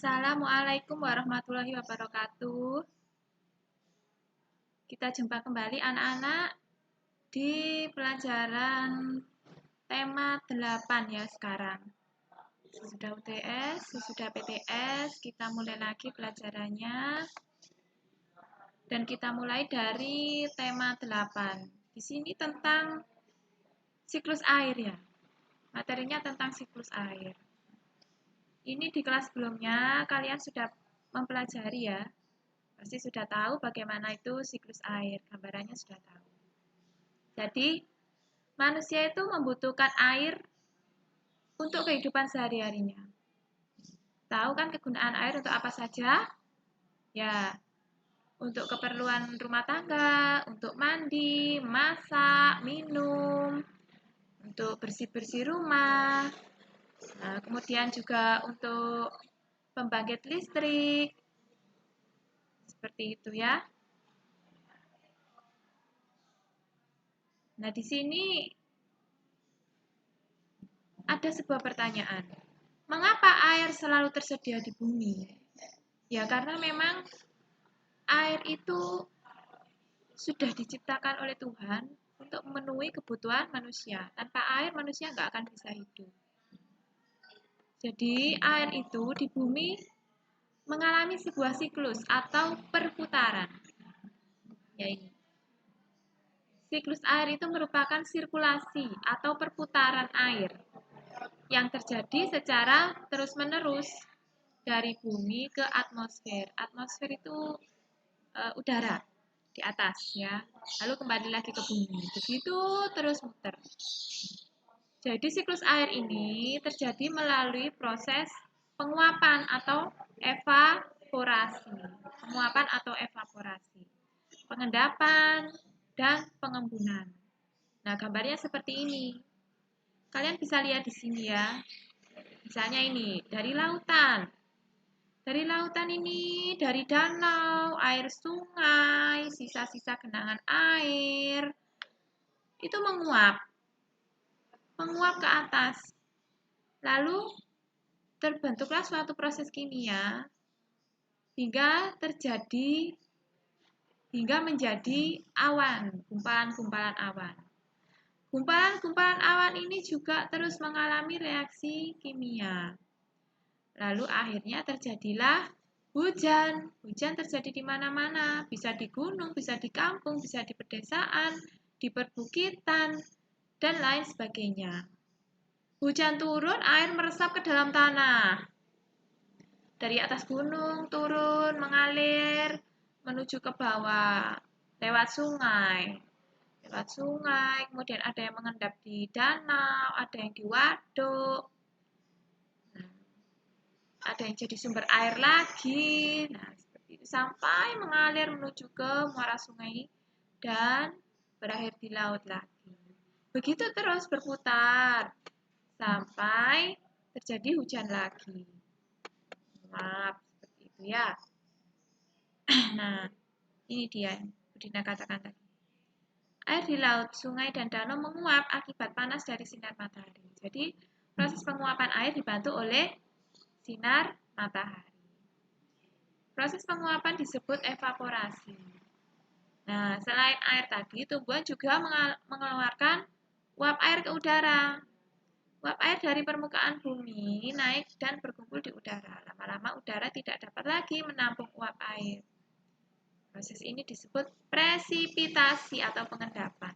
Assalamualaikum warahmatullahi wabarakatuh. Kita jumpa kembali anak-anak di pelajaran tema 8 ya sekarang. Sesudah UTS, sesudah PTS, kita mulai lagi pelajarannya. Dan kita mulai dari tema 8. Di sini tentang siklus air ya. Materinya tentang siklus air. Ini di kelas sebelumnya kalian sudah mempelajari ya. Pasti sudah tahu bagaimana itu siklus air. Gambarannya sudah tahu. Jadi, manusia itu membutuhkan air untuk kehidupan sehari-harinya. Tahu kan kegunaan air untuk apa saja? Ya, untuk keperluan rumah tangga, untuk mandi, masak, minum, untuk bersih-bersih rumah. Nah, kemudian juga untuk pembangkit listrik. Seperti itu ya. Nah, di sini ada sebuah pertanyaan. Mengapa air selalu tersedia di bumi? Ya, karena memang air itu sudah diciptakan oleh Tuhan untuk memenuhi kebutuhan manusia. Tanpa air, manusia nggak akan bisa hidup. Jadi, air itu di bumi mengalami sebuah siklus atau perputaran. Ya, ini. Siklus air itu merupakan sirkulasi atau perputaran air yang terjadi secara terus-menerus dari bumi ke atmosfer. Atmosfer itu udara di atas ya. Lalu kembali lagi ke bumi. Begitu terus muter. Jadi siklus air ini terjadi melalui proses penguapan atau evaporasi. Penguapan atau evaporasi. Pengendapan dan pengembunan. Nah, gambarnya seperti ini. Kalian bisa lihat di sini ya. Misalnya ini, dari lautan. Dari lautan ini, dari danau, air sungai, sisa-sisa genangan air, itu menguap ke atas. Lalu terbentuklah suatu proses kimia hingga menjadi awan, gumpalan-gumpalan awan. Gumpalan-gumpalan awan ini juga terus mengalami reaksi kimia. Lalu akhirnya terjadilah hujan. Hujan terjadi di mana-mana, bisa di gunung, bisa di kampung, bisa di pedesaan, di perbukitan, dan lain sebagainya. Hujan turun, air meresap ke dalam tanah. Dari atas gunung turun, mengalir, menuju ke bawah, lewat sungai. Kemudian ada yang mengendap di danau, ada yang di waduk, ada yang jadi sumber air lagi. Nah, seperti itu sampai mengalir menuju ke muara sungai dan berakhir di laut lagi. Begitu terus berputar sampai terjadi hujan lagi. Maaf, seperti itu ya. Nah, ini dia yang Budina katakan tadi. Air di laut, sungai, dan danau menguap akibat panas dari sinar matahari. Jadi, proses penguapan air dibantu oleh sinar matahari. Proses penguapan disebut evaporasi. Nah, selain air tadi, tumbuhan juga mengeluarkan uap air ke udara. Uap air dari permukaan bumi naik dan berkumpul di udara. Lama-lama udara tidak dapat lagi menampung uap air. Proses ini disebut presipitasi atau pengendapan.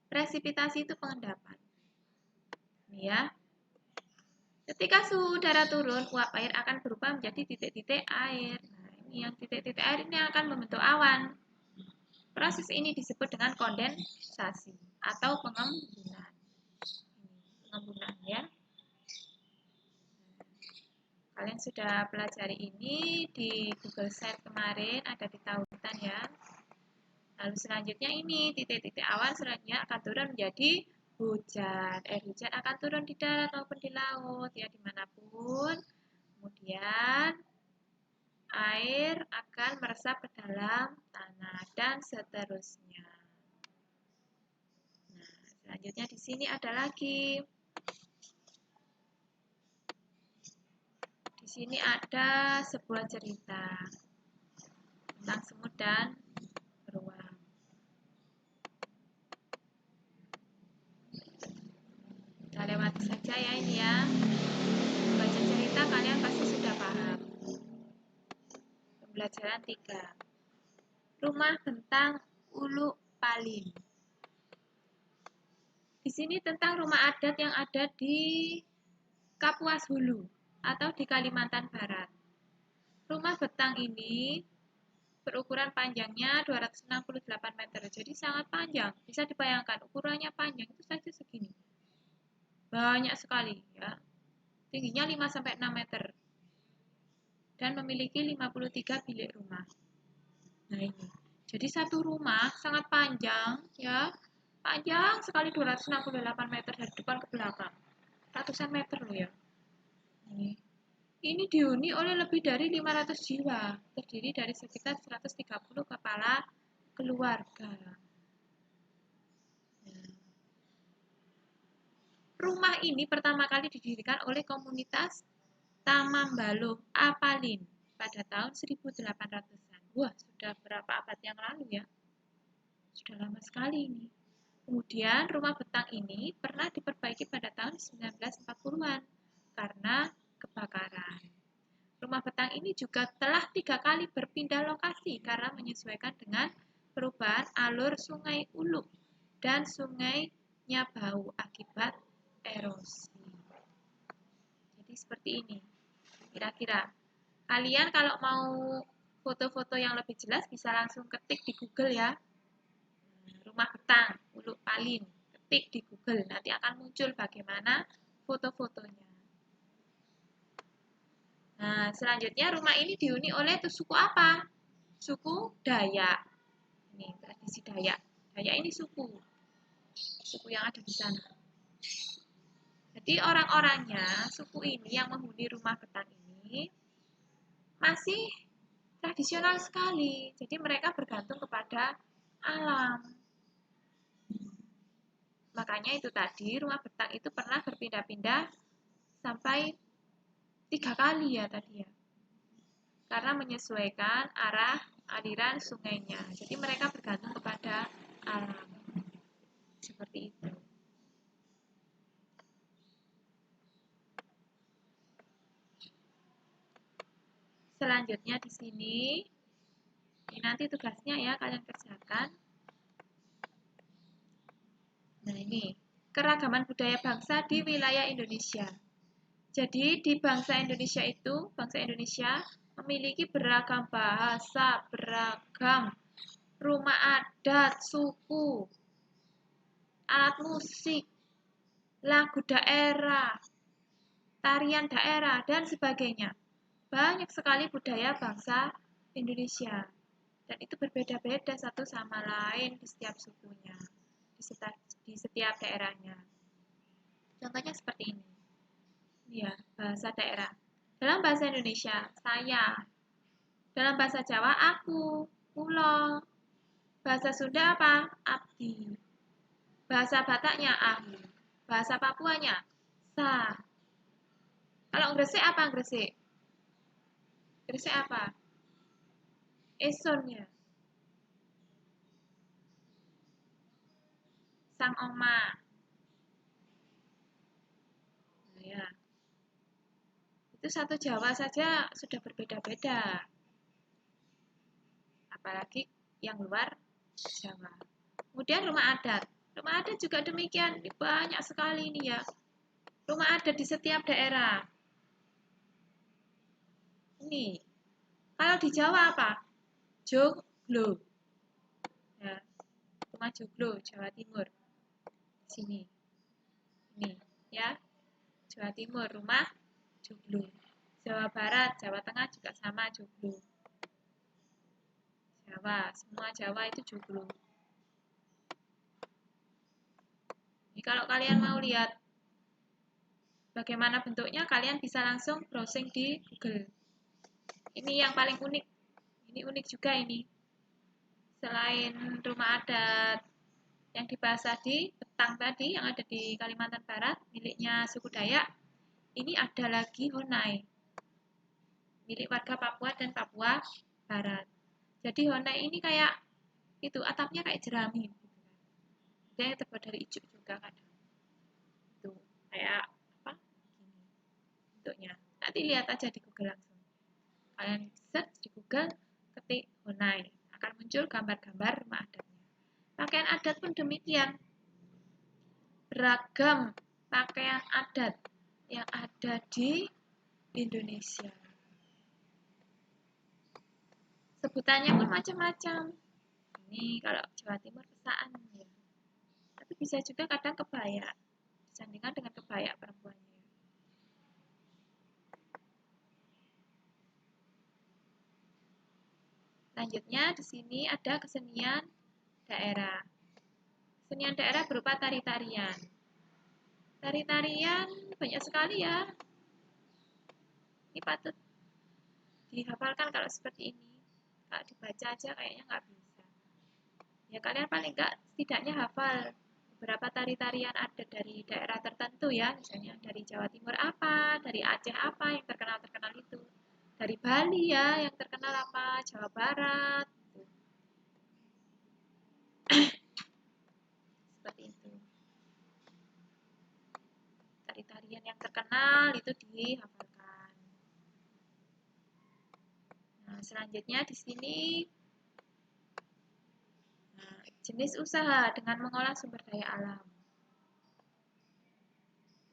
Presipitasi itu pengendapan. Ini ya. Ketika suhu udara turun, uap air akan berubah menjadi titik-titik air. Nah, ini yang titik-titik air ini akan membentuk awan. Proses ini disebut dengan kondensasi atau pengembunan. Pengembunan ya. Kalian sudah pelajari ini di Google Sheet kemarin, ada di tautan ya. Lalu selanjutnya ini, titik-titik awan selanjutnya akan turun menjadi hujan. Air hujan akan turun di darat maupun di laut, ya dimanapun. Kemudian air akan meresap ke dalam tanah dan seterusnya. Nah, selanjutnya di sini ada lagi. Di sini ada sebuah cerita tentang semut dan beruang. Kita lewati saja ya ini ya. Baca cerita kalian pasti sudah paham. Pembelajaran 3. Rumah bentang Ulu Palin. Di sini tentang rumah adat yang ada di Kapuas Hulu atau di Kalimantan Barat. Rumah betang ini berukuran panjangnya 268 meter, jadi sangat panjang. Bisa dibayangkan ukurannya panjang itu saja segini. Banyak sekali ya. Tingginya 5-6 meter. Dan memiliki 53 bilik rumah. Nah ini. Jadi satu rumah sangat panjang ya. Panjang sekali 268 meter dari depan ke belakang. Ratusan meter loh ya. Ini dihuni oleh lebih dari 500 jiwa, terdiri dari sekitar 130 kepala keluarga. Rumah ini pertama kali didirikan oleh komunitas Tamambalo Apalin pada tahun 1800-an. Wah, sudah berapa abad yang lalu ya? Sudah lama sekali ini. Kemudian rumah betang ini pernah diperbaiki pada tahun 1940-an karena kebakaran. Rumah betang ini juga telah 3 kali berpindah lokasi karena menyesuaikan dengan perubahan alur Sungai Ulu dan Sungai Nyabau akibat erosi. Jadi seperti ini. Kira-kira kalian kalau mau foto-foto yang lebih jelas bisa langsung ketik di Google ya. Rumah betang Ulu Palin. Ketik di Google, nanti akan muncul bagaimana foto-fotonya. Nah, selanjutnya rumah ini dihuni oleh suku apa? Suku Dayak. Ini tradisi Dayak. Dayak ini suku yang ada di sana. Jadi orang-orangnya, suku ini yang menghuni rumah betang ini masih tradisional sekali. Jadi mereka bergantung kepada alam. Makanya itu tadi rumah betang itu pernah berpindah-pindah sampai 3 kali ya tadi ya. Karena menyesuaikan arah aliran sungainya. Jadi mereka bergantung kepada alam. Seperti itu. Selanjutnya di sini, ini nanti tugasnya ya kalian kerjakan. Nah ini, keragaman budaya bangsa di wilayah Indonesia. Jadi di bangsa Indonesia itu, bangsa Indonesia memiliki beragam bahasa, beragam rumah adat, suku, alat musik, lagu daerah, tarian daerah, dan sebagainya. Banyak sekali budaya bangsa Indonesia. Dan itu berbeda-beda satu sama lain di setiap sukunya, di setiap daerahnya. Contohnya seperti ini. Ya, bahasa daerah. Dalam bahasa Indonesia, saya. Dalam bahasa Jawa, aku, kulo. Bahasa Sunda apa? Abdi. Bahasa Bataknya, aku. Bahasa Papuanya, sa. Kalau Gresik apa Gresik? Gresik apa? Esonnya. Sang oma. Nah, ya. Itu satu Jawa saja sudah berbeda-beda. Apalagi yang luar Jawa. Kemudian rumah adat. Rumah adat juga demikian. Banyak sekali ini ya. Rumah adat di setiap daerah. Ini. Kalau di Jawa apa? Joglo. Ya. Rumah Joglo, Jawa Timur. Sini. Ini ya. Jawa Timur, rumah Joglo. Jawa Barat, Jawa Tengah juga sama Joglo. Jawa, semua Jawa itu Joglo. Jadi kalau kalian mau lihat bagaimana bentuknya, kalian bisa langsung browsing di Google. Ini yang paling unik. Ini unik juga ini. Selain rumah adat yang dibahas tadi, betang tadi yang ada di Kalimantan Barat, miliknya suku Dayak, ini ada lagi Honai. milik warga Papua dan Papua Barat. Jadi Honai ini kayak itu atapnya kayak jerami gitu kan. Dia terbuat dari ijuk juga kadang. Itu kayak apa? Gini bentuknya. Nanti lihat aja di Google langsung. Kalian search di Google, ketik Honai, akan muncul gambar-gambar rumah adatnya. Pakaian adat pun demikian. Beragam pakaian adat yang ada di Indonesia. Sebutannya pun macam-macam. Ini kalau Jawa Timur pesaan ya. Tapi bisa juga kadang kebaya. Disandingkan dengan kebaya perempuannya. Selanjutnya di sini ada kesenian daerah. Kesenian daerah berupa tari-tarian. Tari-tarian banyak sekali ya. Ini patut dihafalkan kalau seperti ini. Kalau dibaca aja kayaknya nggak bisa. Ya kalian paling nggak setidaknya hafal beberapa tari-tarian ada dari daerah tertentu ya. Misalnya dari Jawa Timur apa, dari Aceh apa yang terkenal-terkenal itu. Dari Bali ya yang terkenal apa, Jawa Barat. Gitu. Seperti itu. Tari-tarian yang terkenal itu dihafalkan. Nah, selanjutnya di sini jenis usaha dengan mengolah sumber daya alam.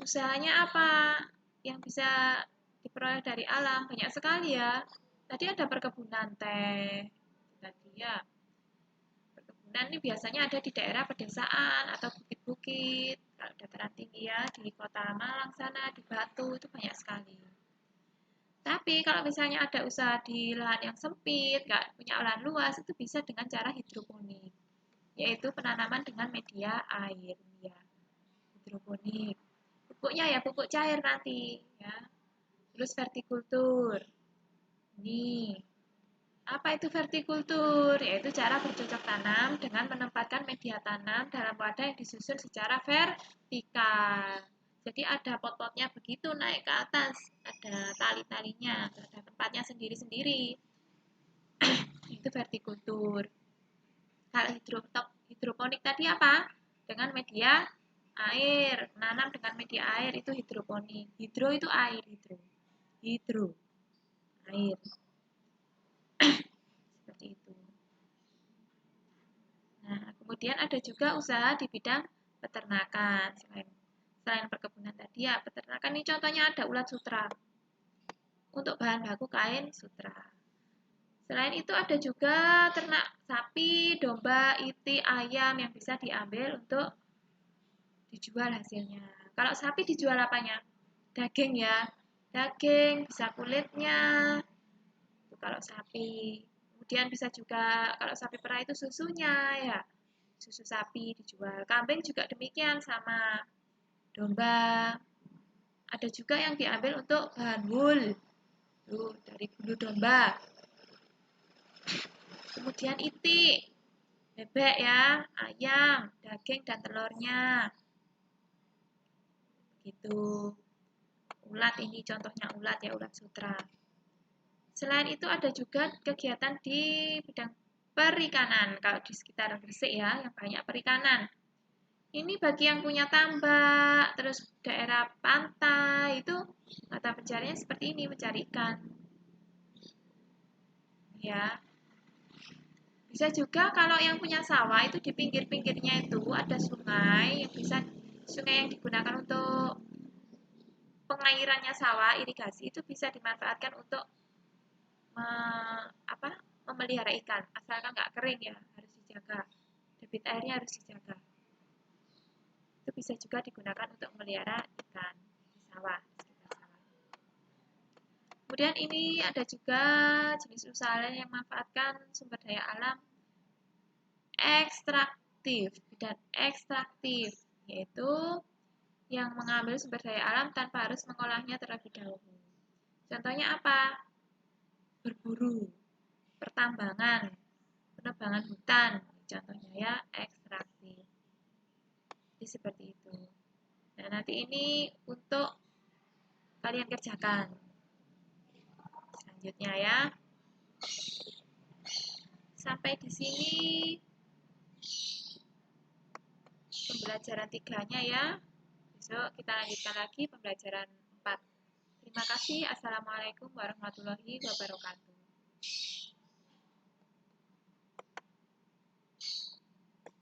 Usahanya apa yang bisa diperoleh dari alam? Banyak sekali ya. Tadi ada perkebunan teh. Tadi ya. Perkebunan ini biasanya ada di daerah pedesaan atau bukit-bukit. Kalau dataran tinggi ya, di kota Malang sana, di Batu, itu banyak sekali. Tapi kalau misalnya ada usaha di lahan yang sempit, nggak punya lahan luas, itu bisa dengan cara hidroponik, yaitu penanaman dengan media air. Ya, hidroponik. Pupuknya ya pupuk cair nanti. Ya. Terus vertikultur. Ini. Apa itu vertikultur? Yaitu cara bercocok tanam dengan menempatkan media tanam dalam wadah yang disusun secara vertikal. Jadi ada pot-potnya begitu naik ke atas, ada tali-talinya, ada tempatnya sendiri-sendiri. Itu vertikultur. Kalau hidroponik tadi apa? Dengan media air, menanam dengan media air itu hidroponik. Hidro itu air, hidro, air. Seperti itu. Nah, kemudian ada juga usaha di bidang peternakan. Selain perkebunan tadi ya, peternakan ini contohnya ada ulat sutra. Untuk bahan baku kain sutra. Selain itu ada juga ternak sapi, domba, iti, ayam yang bisa diambil untuk dijual hasilnya. Kalau sapi dijual apanya? Daging ya. Daging, bisa kulitnya. Itu kalau sapi. Kemudian bisa juga kalau sapi perah itu susunya ya. Susu sapi dijual. Kambing juga demikian sama domba. Ada juga yang diambil untuk bahan wool. Tuh, dari bulu domba. Kemudian itik. Bebek ya, ayam, daging dan telurnya. Gitu. Ulat ini contohnya ulat ya, ulat sutra. Selain itu ada juga kegiatan di bidang perikanan. Kalau di sekitar Gresik ya, yang banyak perikanan. Ini bagi yang punya tambak, terus daerah pantai, itu mata pencariannya seperti ini, mencari ikan. Ya. Bisa juga kalau yang punya sawah itu di pinggir-pinggirnya itu ada sungai yang digunakan untuk pengairannya sawah, irigasi itu bisa dimanfaatkan untuk memelihara ikan, asalkan nggak kering ya, harus dijaga. Debit airnya harus dijaga. Itu bisa juga digunakan untuk memelihara ikan di sawah, di sekitar sawah. Kemudian ini ada juga jenis usaha lain yang memanfaatkan sumber daya alam ekstraktif dan ekstraktif, yaitu yang mengambil sumber daya alam tanpa harus mengolahnya terlebih dahulu. Contohnya apa? Berburu, pertambangan, penebangan hutan, contohnya ya ekstraktif. Jadi seperti itu. Nah, nanti ini untuk kalian kerjakan. selanjutnya ya. Sampai di sini pembelajaran 3-nya ya. Besok kita lanjutkan lagi pembelajaran 4. Terima kasih. Assalamualaikum warahmatullahi wabarakatuh.